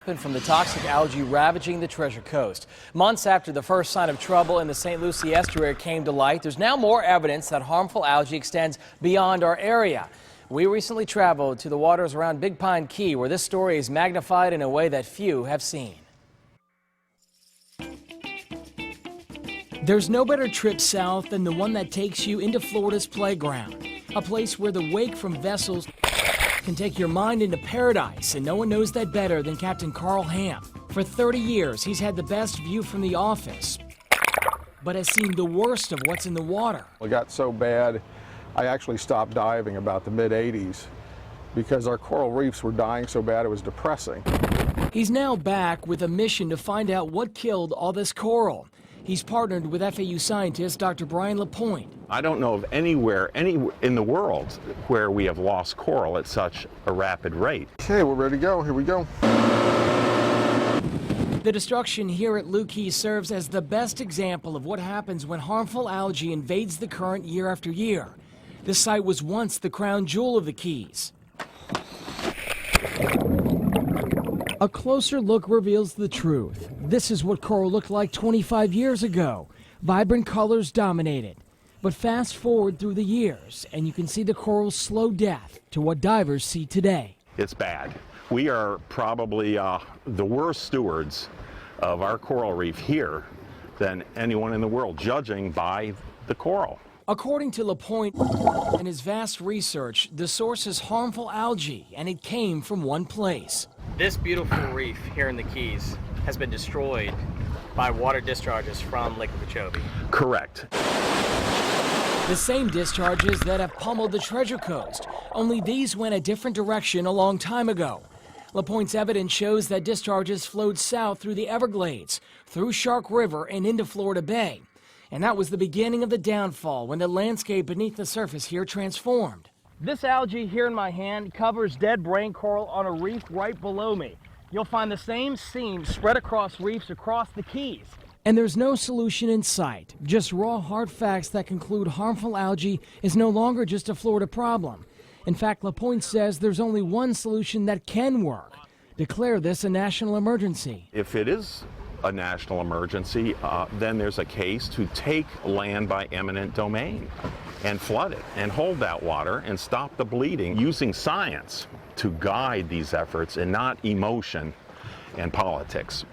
From the toxic algae ravaging the Treasure Coast. Months after the first sign of trouble in the St. Lucie estuary came to light, there's now more evidence that harmful algae extends beyond our area. We recently traveled to the waters around Big Pine Key, where this story is magnified in a way that few have seen. There's no better trip south than the one that takes you into Florida's playground, a place where the wake from vessels can take your mind into paradise, and no one knows that better than Captain Carl Ham. For 30 years, he's had the best view from the office, but has seen the worst of what's in the water. It got so bad, I actually stopped diving about the mid-'80s because our coral reefs were dying so bad it was depressing. He's now back with a mission to find out what killed all this coral. He's partnered with FAU scientist Dr. Brian LaPointe. I don't know of anywhere in the world where we have lost coral at such a rapid rate. Okay, we're ready to go. Here we go. The destruction here at Lou Key serves as the best example of what happens when harmful algae invades the current year after year. This site was once the crown jewel of the Keys. A closer look reveals the truth. This is what coral looked like 25 years ago. Vibrant colors dominated. But fast forward through the years, and you can see the coral's slow death to what divers see today. It's bad. We are probably the worst stewards of our coral reef here than anyone in the world, judging by the coral. According to LaPointe and his vast research, the source is harmful algae, and it came from one place. This beautiful reef here in the Keys has been destroyed by water discharges from Lake Okeechobee. Correct. The same discharges that have pummeled the Treasure Coast, only these went a different direction a long time ago. LaPointe's evidence shows that discharges flowed south through the Everglades, through Shark River and into Florida Bay. And that was the beginning of the downfall when the landscape beneath the surface here transformed. This algae here in my hand covers dead brain coral on a reef right below me. You'll find the same scene spread across reefs across the Keys. And there's no solution in sight, just raw hard facts that conclude harmful algae is no longer just a Florida problem. In fact, LaPointe says there's only one solution that can work: declare this a national emergency. If it is a national emergency, then there's a case to take land by eminent domain and flood it and hold that water and stop the bleeding, using science to guide these efforts and not emotion and politics.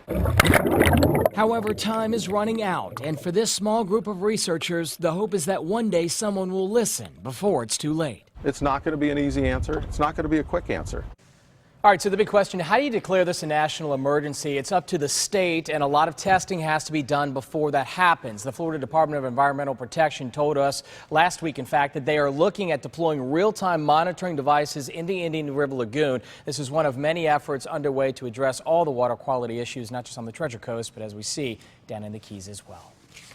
However, time is running out, and for this small group of researchers, the hope is that one day someone will listen before it's too late. It's not going to be an easy answer. It's not going to be a quick answer. All right, so the big question, how do you declare this a national emergency? It's up to the state, and a lot of testing has to be done before that happens. The Florida Department of Environmental Protection told us last week, in fact, that they are looking at deploying real-time monitoring devices in the Indian River Lagoon. This is one of many efforts underway to address all the water quality issues, not just on the Treasure Coast, but as we see down in the Keys as well.